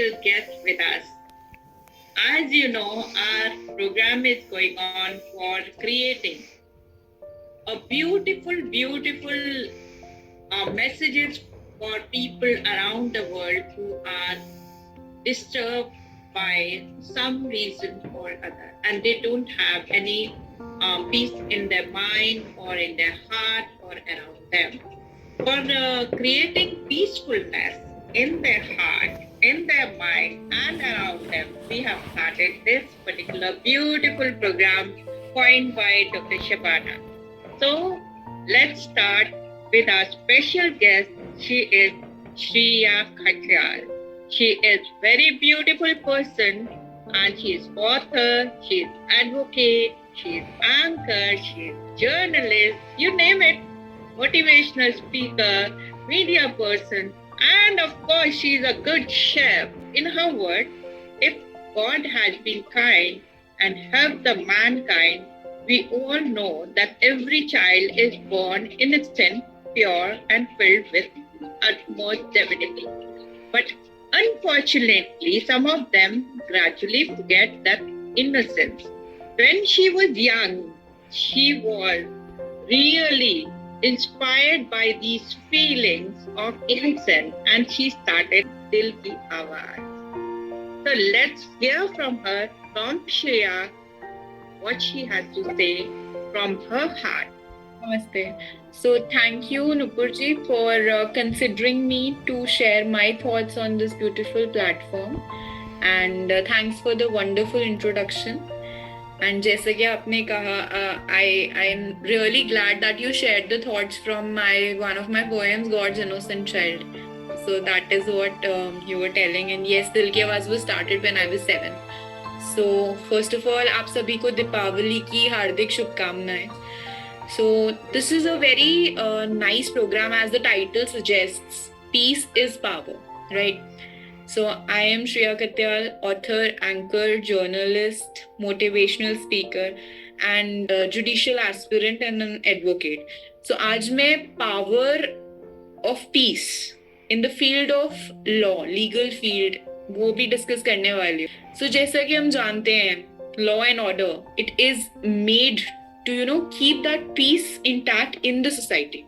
special guest with us. As you know, our program is going on for creating a beautiful messages for people around the world who are disturbed by some reason or other, and they don't have any peace in their mind or in their heart or around them. For creating peacefulness in their heart, in their mind, and around them, we have started this particular beautiful program coined by Dr. Shabana. So let's start with our special guest. She is Shreya Khatyal. She is very beautiful person, and she is author, she is advocate, she is anchor, she is journalist, you name it, motivational speaker, media person, and of course she is a good chef. In her words, if God has been kind and helped the mankind, we all know that every child is born innocent, pure, and filled with utmost divinity. But unfortunately, some of them gradually forget that innocence. When she was young, she was really inspired by these feelings of innocence, and she started Dil Ki Awaaz. So let's hear from her, from Shreya, what she has to say from her heart. Namaste. So thank you, Nupurji, for considering me to share my thoughts on this beautiful platform. And thanks for the wonderful introduction. And जैसे कि आपने कहा, I am really glad that you shared the thoughts from one of my poems, God's Innocent Child. So that is what you were telling. And yes, Dil Ki Awaaz was started when I was 7. So first of all, आप सभी को दीपावली की हार्दिक शुभकामनाएं. So this is a very nice program, as the title suggests. Peace is power, right? So I am Shreya Khatyal, author, anchor, journalist, motivational speaker, and judicial aspirant and an advocate. So आज मैं power of peace in the field of law, legal field, वो भी discuss करने वाली हूँ. So जैसा कि हम जानते हैं, law and order, it is made to keep that peace intact in the society.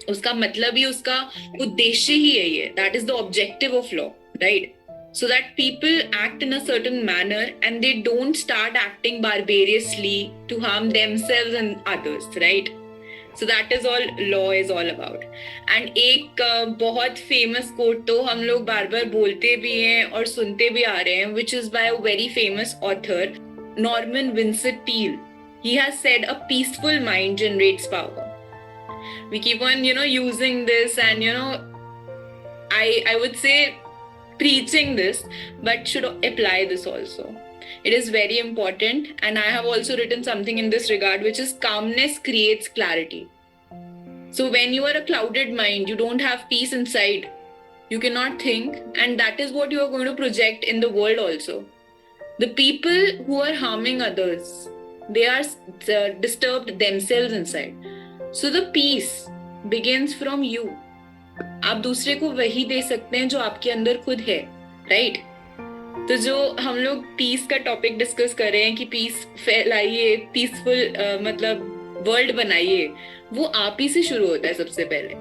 उसका मतलब ही, उसका उद्देश्य ही है ये. That is the objective of law, right? So that people act in a certain manner and they don't start acting barbarously to harm themselves and others, right? So that is all law is all about. And एक बहुत famous quote तो हम लोग बार बार बोलते भी हैं और सुनते भी आ रहे हैं, which is by a very famous author, Norman Vincent Peale. He has said, a peaceful mind generates power. We keep on, using this and, I would say preaching this, but should apply this also. It is very important. And I have also written something in this regard, which is calmness creates clarity. So when you are a clouded mind, you don't have peace inside. You cannot think. And that is what you are going to project in the world also. The people who are harming others, they are disturbed themselves inside. So the peace begins from you. आप दूसरे को वही दे सकते हैं जो आपके अंदर खुद है, right? तो जो हम लोग पीस का टॉपिक डिस्कस कर रहे हैं कि पीस फैलाइए, पीसफुल मतलब वर्ल्ड बनाइए, वो आप ही से शुरू होता है सबसे पहले.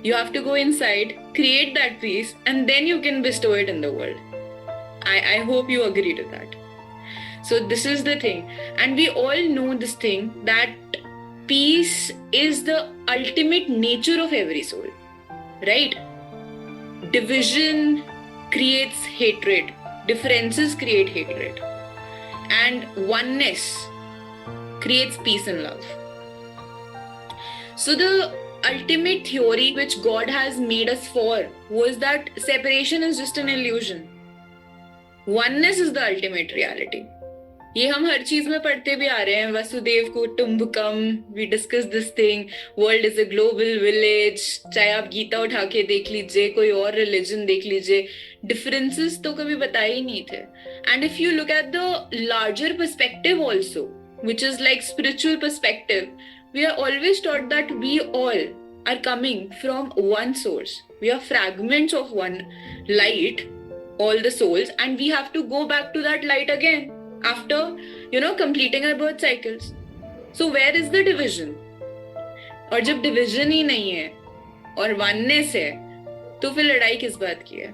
You have to go inside, create that peace, and then you can bestow it in the world. I hope you agree to that. So this is the thing. And we all know this thing, that peace is the ultimate nature of every soul, right? Division creates hatred. Differences create hatred. And oneness creates peace and love. So the ultimate theory which God has made us for was that separation is just an illusion. Oneness is the ultimate reality. ये हम हर चीज में पढ़ते भी आ रहे हैं. Vasudev कुटुंबकम, we discuss this thing. World is a global village. चाहे आप गीता उठा के देख लीजिए, कोई और religion देख लीजिए, differences तो कभी बताए ही नहीं थे. And if you look at the larger perspective also, which is like spiritual perspective, we are always taught that we all are coming from one source. We are fragments of one light, all the souls, and we have to go back to that light again after, completing our birth cycles. So where is the division? और जब division ही नहीं है और oneness है, तो फिर लड़ाई किस बात की है?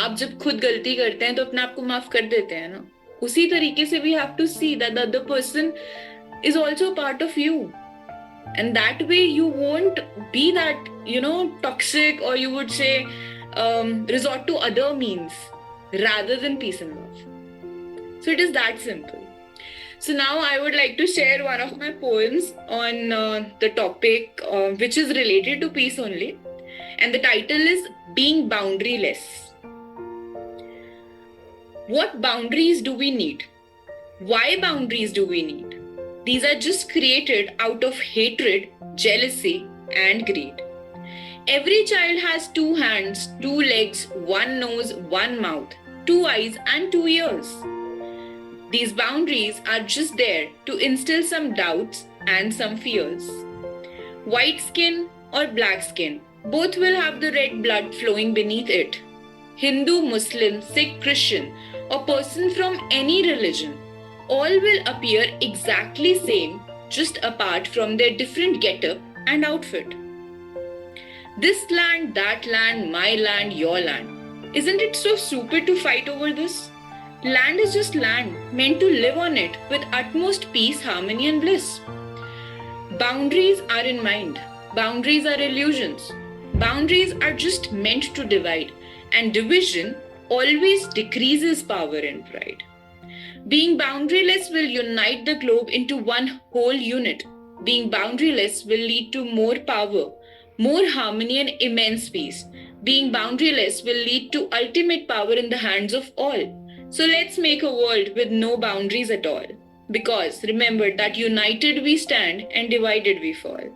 आप जब खुद गलती करते हैं तो अपने आप को माफ कर देते हैं ना. उसी तरीके से we have to see that the other person is also part of you, and that way you won't be that toxic, or you would say resort to other means rather than peace and love. So it is that simple. So now I would like to share one of my poems on the topic which is related to peace only, and the title is Being Boundaryless. What boundaries do we need? Why boundaries do we need? These are just created out of hatred, jealousy, and greed. Every child has 2 hands, 2 legs, 1 nose, 1 mouth, 2 eyes, and 2 ears. These boundaries are just there to instill some doubts and some fears. White skin or black skin, both will have the red blood flowing beneath it. Hindu, Muslim, Sikh, Christian, or person from any religion, all will appear exactly same, just apart from their different getup and outfit. This land, that land, my land, your land. Isn't it so stupid to fight over this? Land is just land, meant to live on it with utmost peace, harmony, and bliss. Boundaries are in mind. Boundaries are illusions. Boundaries are just meant to divide, and division always decreases power and pride. Being boundaryless will unite the globe into one whole unit. Being boundaryless will lead to more power, more harmony, and immense peace. Being boundaryless will lead to ultimate power in the hands of all. So let's make a world with no boundaries at all. Because remember that united we stand and divided we fall.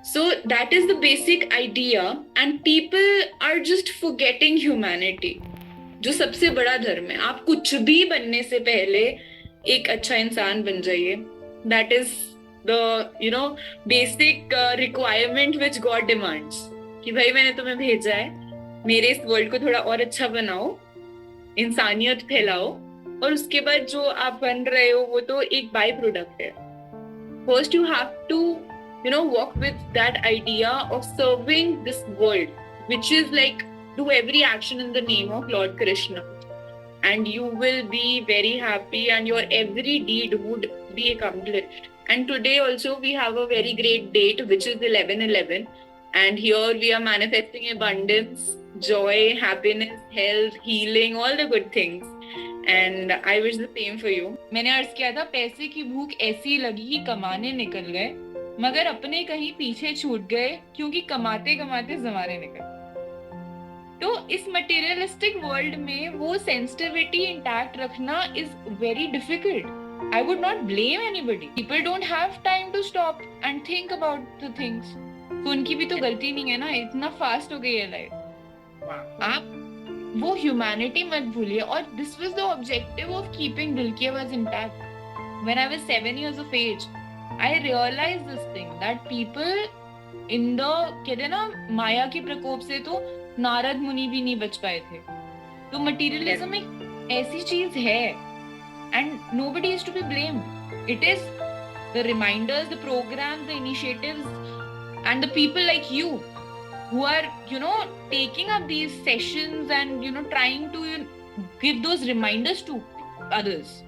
So that is the basic idea, and people are just forgetting humanity. जो सबसे बड़ा धर्म है, आप कुछ भी बनने से पहले एक अच्छा इंसान बन जाइए. That is the basic requirement which God demands. कि भाई मैंने तुम्हें भेजा है, मेरे इस वर्ल्ड को थोड़ा और अच्छा बनाओ, इंसानियत फैलाओ, और उसके बाद जो आप बन रहे हो वो तो एक बाय प्रोडक्ट है. First you have to walk with that idea of serving this world, which is like do every action in the name of Lord Krishna, and you will be very happy, and your every deed would be accomplished. And today also we have a very great date, which is 11/11, and here we are manifesting abundance, joy, happiness, health, healing, all the good things. And I wish the same for you. मैंने अर्ज किया था, पैसे की भूख ऐसी लगी कि कमाने निकल गए, मगर अपने कहीं पीछे छूट गए, क्योंकि कमाते कमाते जमाने निकल गए. तो इस मटेरियलिस्टिक वर्ल्ड में वो सेंसिटिविटी इंटैक्ट रखना is very difficult. I would not blame anybody. People don't have time to stop and think about the things. तो उनकी भी तो गलती नहीं है ना, इतना फास्ट हो गई है लाइफ. आप वो ह्यूमैनिटी मत भूलिए. और this was the objective of keeping दिल की आवाज intact. When I was 7 years of age, I realized this thing that people in the कहते हैं ना माया के प्रकोप से तो नारद मुनि भी नहीं बच पाए थे. तो मटेरियलिज्म एक ऐसी चीज है, and nobody is to be blamed. It is the reminders, the programs, the initiatives, and the people like you who are taking up these sessions and trying to give those reminders to others.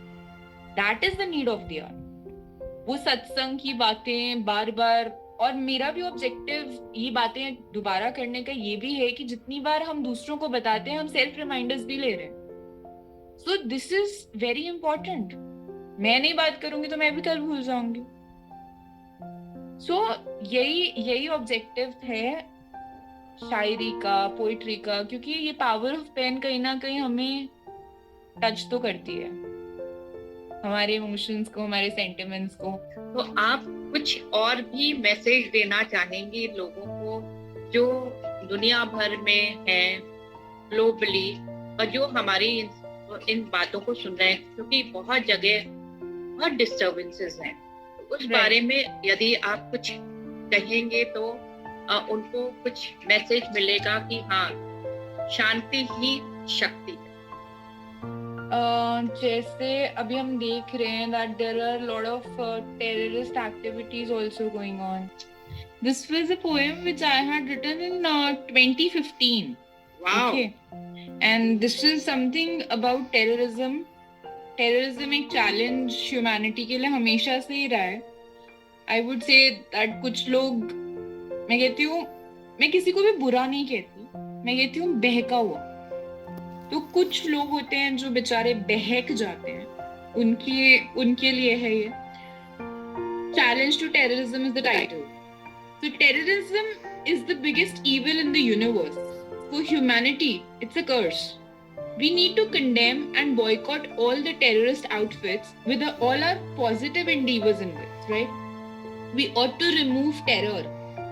That is the need of the hour. वो सत्संग की बातें बार बार, और मेरा भी objective ये बातें दोबारा करने का ये भी है कि जितनी बार हम दूसरों को बताते हैं, हम सेल्फ रिमाइंडर्स भी ले रहे हैं. So this is very important. मैं नहीं बात करूंगी तो मैं भी कल भूल जाऊंगी. So यही ऑब्जेक्टिव है शायरी का, पोइट्री का, क्योंकि ये पावर ऑफ पेन कहीं ना कहीं हमें टच तो करती है, हमारे इमोशंस को, हमारे सेंटिमेंट्स को. तो आप कुछ और भी मैसेज देना चाहेंगे लोगों को जो दुनिया भर में हैं, ग्लोबली, और जो हमारी इन बातों को सुन रहे हैं, क्योंकि बहुत जगह बहुत डिस्टर्बेंसेस हैं. उस बारे में यदि आप कुछ कहेंगे तो उनको कुछ मैसेज मिलेगा कि हाँ, शांति ही शक्ति है? जैसे अभी हम देख रहे हैं that there are a lot of terrorist activities also going on. This was a poem which I had written in 2015. Wow. Okay. And this is something about terrorism. Terrorism एक challenge humanity के लिए हमेशा से ही रहा है. I would say that कुछ लोग, मैं कहती हूँ, मैं किसी को भी बुरा नहीं कहती, मैं कहती हूँ बहका हुआ. तो कुछ लोग होते हैं जो बेचारे बहक जाते हैं, उनके लिए है ये. Challenge to terrorism is the title. So terrorism is the biggest evil in the universe. For humanity, it's a curse. We need to condemn and boycott all the terrorist outfits with all our positive endeavors in this, right? We ought to remove terror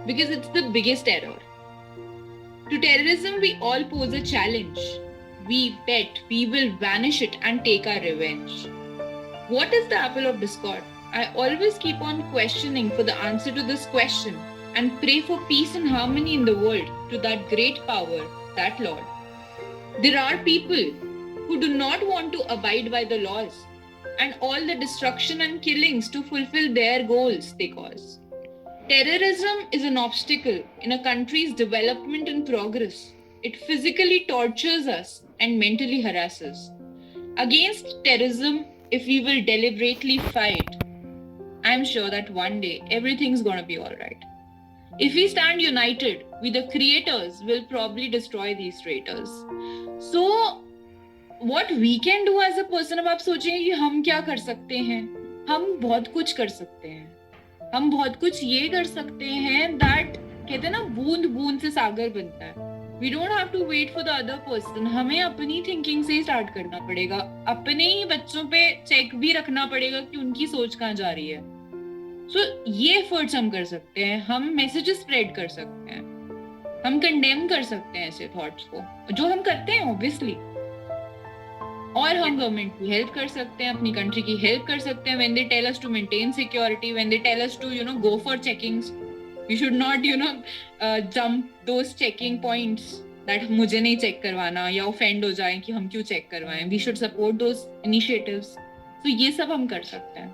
because it's the biggest terror. To terrorism, we all pose a challenge. We bet we will vanish it and take our revenge. What is the apple of discord? I always keep on questioning for the answer to this question and pray for peace and harmony in the world to that great power, that Lord. There are people who do not want to abide by the laws and all the destruction and killings to fulfill their goals they cause. Terrorism is an obstacle in a country's development and progress. It physically tortures us and mentally harasses. Against terrorism, if we will deliberately fight, I'm sure that one day everything's gonna be alright. If we stand united, we the creators will probably destroy these traitors. So, what we can do as a person, अब आप सोचेंगे कि हम क्या कर सकते हैं? हम बहुत कुछ कर सकते हैं. हम बहुत कुछ ये कर सकते हैं that कहते हैं ना, बूंद बूंद से सागर बनता है. We don't have to wait for the other person. हमें अपनी थिंकिंग से ही स्टार्ट करना पड़ेगा. अपने ही बच्चों पे चेक भी रखना पड़ेगा कि उनकी सोच कहाँ जा रही है. So, ये एफर्ट्स हम कर सकते हैं. हम मैसेजेस स्प्रेड कर सकते हैं. हम कंडेम कर सकते हैं ऐसे थॉट्स को, जो हम करते हैं ऑब्वियसली. और हम गवर्नमेंट की हेल्प कर सकते हैं, अपनी कंट्री की हेल्प कर सकते हैं. when they tell us to maintain security, when they tell us to go for checkings, we should not jump those checking points that मुझे नहीं चेक करवाना, या ऑफेंड हो जाए कि हम क्यों चेक करवाएं. we should support those initiatives. So ये सब हम कर सकते हैं.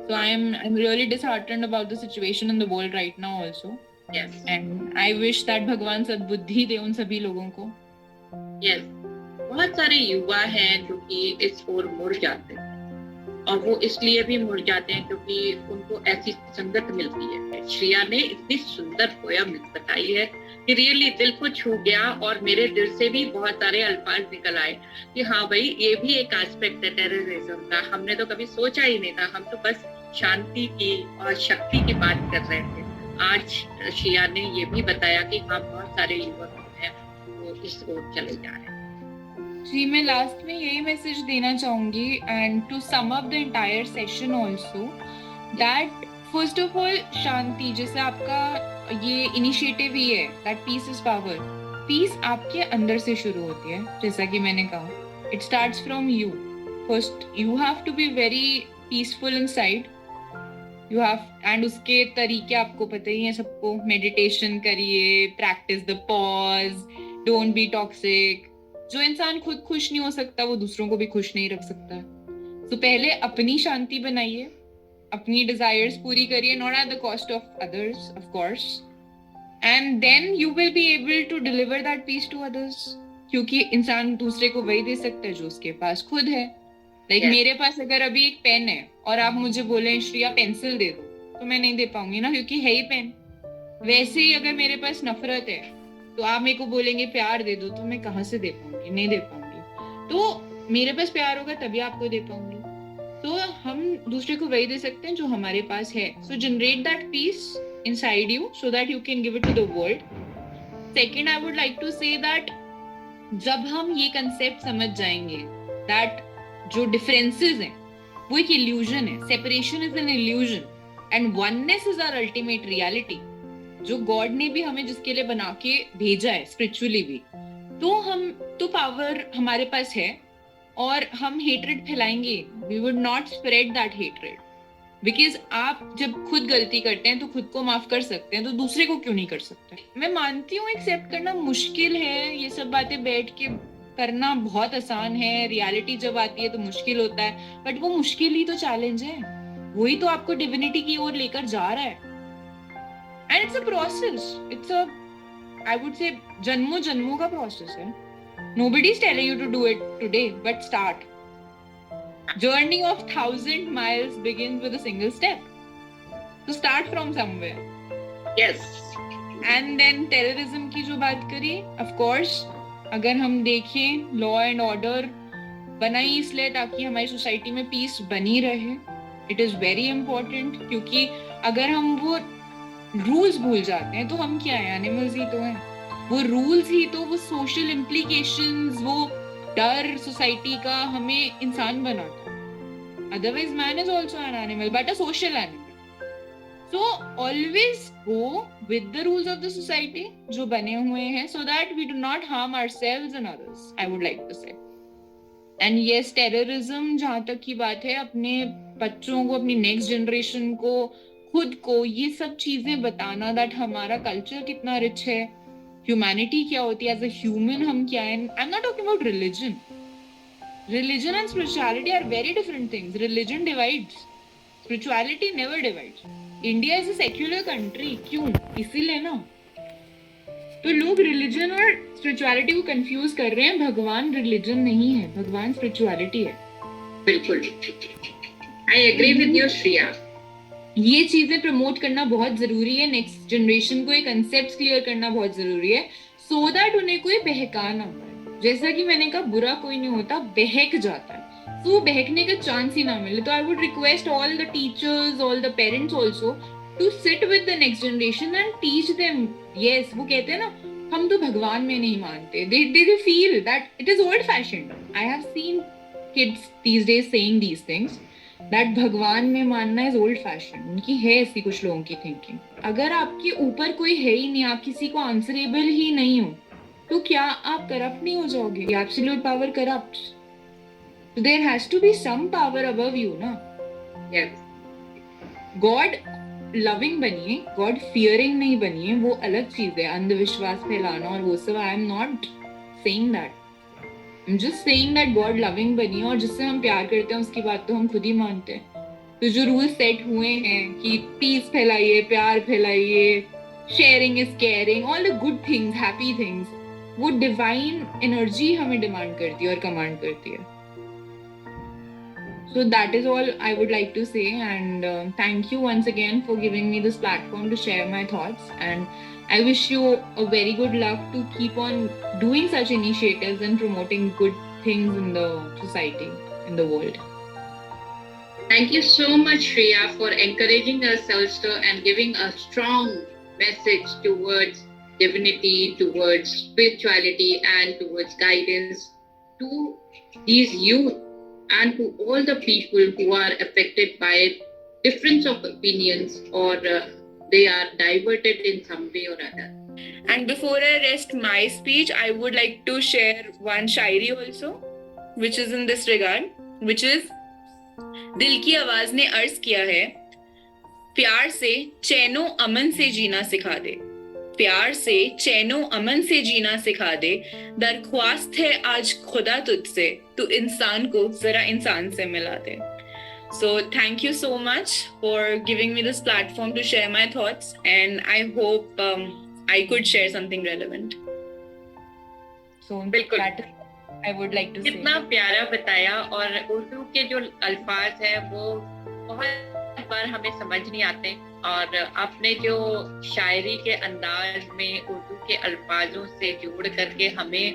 So I'm really disheartened about the situation in the world right now also. Yes. And I wish that भगवान सद्बुद्धि दे उन सभी लोगों को. Yes. बहुत सारे युवा हैं जो कि इस ओर मुड़ जाते हैं, और वो इसलिए भी मुड़ जाते हैं क्योंकि उनको ऐसी संगत मिलती है. श्रेया ने इतनी सुंदर पोयम बताई है कि रियली दिल को छू गया, और मेरे दिल से भी बहुत सारे अल्फाज निकल आए कि हाँ भाई, ये भी एक एस्पेक्ट है टेररिज्म का. हमने तो कभी सोचा ही नहीं था. हम तो बस शांति की और शक्ति की बात कर रहे थे. आज श्रेया ने ये भी बताया कि हाँ, बहुत सारे युवक हैं वो इस ओर चले जा रहे हैं. जी, मैं लास्ट में यही मैसेज देना चाहूंगी, and to sum up the entire session also, that first of all शांति, जैसे आपका ये इनिशिएटिव ही है that peace is power. Peace आपके अंदर से शुरू होती है, जैसा कि मैंने कहा. It starts from you. First you have to be very peaceful inside. You have, and उसके तरीके आपको पता ही है सबको. मेडिटेशन करिए, practice the pause, don't be toxic. जो इंसान खुद खुश नहीं हो सकता, वो दूसरों को भी खुश नहीं रख सकता. तो पहले अपनी शांति बनाइए, अपनी डिजायर्स पूरी करिए, not at the cost of others of course, and then you will be able to deliver that peace to others. क्योंकि इंसान दूसरे को वही दे सकता है जो उसके पास खुद है. लाइक मेरे पास अगर अभी एक पेन है और आप मुझे बोले श्रेया पेंसिल दे दो, तो मैं नहीं दे पाऊंगी ना, क्योंकि है ही पेन. वैसे ही अगर मेरे पास नफरत है तो आप मेरे को बोलेंगे प्यार दे दो, तो मैं कहाँ से दे पाऊंगी? नहीं दे पाऊंगी. तो मेरे पास प्यार होगा तभी आपको दे पाऊंगी. तो हम दूसरे को वही दे सकते हैं जो हमारे पास है. So generate that peace inside you so that you can give it to the world. Second, I would like to say that जब हम ये कंसेप्ट समझ जाएंगे दैट जो डिफरेंसेस हैं वो एक इल्यूजन है, separation is an illusion, and oneness is our ultimate reality, जो गॉड ने भी हमें जिसके लिए बना के भेजा है स्पिरिचुअली भी. तो पावर हमारे पास है, और हम हेट्रेड फैलाएंगे. We would not spread that hatred, because आप जब खुद गलती करते हैं तो खुद को माफ कर सकते हैं, तो दूसरे को क्यों नहीं कर सकते? मैं मानती हूँ एक्सेप्ट करना मुश्किल है, ये सब बातें बैठ के करना बहुत आसान है, रियलिटी जब आती है तो मुश्किल होता है, बट वो मुश्किल ही तो चैलेंज है, वही तो आपको डिविनिटी की ओर लेकर जा रहा है. And it's a process, it's a, I would say जन्मों जन्मों का प्रोसेस है. Nobody is telling you to do it today, but start. Journey of 1,000 miles begins with a single step. So start from somewhere. Yes. And then terrorism की जो बात करी, of course, अगर हम देखें लॉ एंड ऑर्डर बनाई इसलिए ताकि हमारी सोसाइटी में पीस बनी रहे. इट इज वेरी इंपॉर्टेंट, क्योंकि अगर हम वो रूल्स भूल जाते हैं तो हम क्या है, एनिमल्स ही तो हैं. वो रूल्स ही तो, वो सोशल इम्प्लीकेशंस, वो डर सोसाइटी का हमें इंसान बनाता है. Otherwise man is also an animal, but a social animal. So always go with the rules of the society जो बने हुए हैं, so that we do not harm ourselves and others, I would like to say. And yes, terrorism जहां तक की बात है, अपने बच्चों को, अपनी नेक्स्ट जनरेशन को, खुद को ये सब चीजें बताना, दैट हमारा कल्चर कितना रिच है, ह्यूमैनिटी क्या होती है, एज अ ह्यूमन हम क्या है. I am not talking about religion. Religion and spirituality are very different things. Religion divides, spirituality never divides. India is a secular country. क्यों? इसीलिए ना. तो लोग रिलीजन और स्पिरिचुअलिटी को कंफ्यूज कर रहे हैं. भगवान रिलीजन नहीं है, भगवान स्पिरिचुअलिटी है. बिल्कुल, I agree with you Shreya. ये चीजें प्रमोट करना बहुत जरूरी है. नेक्स्ट जनरेशन को ये कंसेप्ट क्लियर करना बहुत जरूरी है, सो दैट उन्हें कोई बहका ना पाए. जैसा कि मैंने कहा, बुरा कोई नहीं होता, बहक जाता है. तो बहकने का चांस ही ना मिले. तो I would request all the teachers, all the parents also to sit with the next generation and teach them. Yes, वो कहते हैं ना, हम तो भगवान में नहीं मानते. they feel that it is old fashioned. I have seen kids these days saying these things, that भगवान में मानना is old fashioned. उनकी है ऐसी कुछ लोगों की थिंकिंग. अगर आपके ऊपर कोई है ही नहीं, आप किसी को आंसरेबल ही नहीं हो, तो क्या आप करप्ट नहीं हो जाओगे? Absolute power corrupt. So there has to be some power above you, ना? Yes. God loving बनिए, God fearing नहीं बनिए, वो अलग चीज है. अंधविश्वास फैलाना और वो सब, I am not saying that. I'm just saying that God loving बनिए, और जिससे हम प्यार करते हैं उसकी बात तो हम खुद ही मानते हैं. तो जो रूल सेट हुए हैं कि पीस फैलाइए, प्यार फैलाइए, sharing is caring, all the good things, happy things, वो डिवाइन एनर्जी हमें डिमांड करती है और कमांड करती है. So that is all I would like to say, and thank you once again for giving me this platform to share my thoughts, and I wish you a very good luck to keep on doing such initiatives and promoting good things in the society, in the world. Thank you so much, Shreya, for encouraging us also and giving a strong message towards divinity, towards spirituality, and towards guidance to these youth and to all the people who are affected by difference of opinions, or they are diverted in some way or other. And before I rest my speech, I would like to share one Shayari also, which is in this regard, which is, दिल की आवाज ने अर्ज किया है, प्यार से चैनो अमन से जीना सिखा दे. प्यार से चैनो अमन से जीना सिखा दे. दरख्वास्त है आज खुदा तुझसे, तू इंसान को जरा इंसान से मिला दे. So thank you so much for giving me this platform to share my thoughts, and I hope I could share something relevant. So बिल्कुल, I would like to say. कितना प्यारा बताया. और उर्दू के जो अल्फाज है वो बहुत बार हमें समझ नहीं आते, और आपने जो शायरी के अंदाज में उर्दू के अल्फाजों से जोड़ करके हमें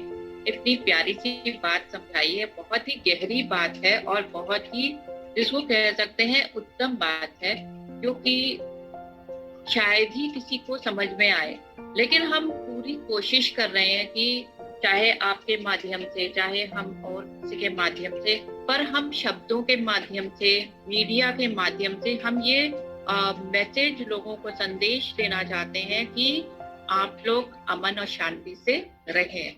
इतनी प्यारी सी बात समझाई है, बहुत ही गहरी बात है और बहुत ही, जिसको कह सकते हैं, उत्तम बात है, क्योंकि शायद ही किसी को समझ में आए. लेकिन हम पूरी कोशिश कर रहे हैं कि चाहे आपके माध्यम से, चाहे हम और किसी के माध्यम से, पर हम शब्दों के माध्यम से, मीडिया के माध्यम से हम ये मैसेज लोगों को, संदेश देना चाहते हैं कि आप लोग अमन और शांति से रहें.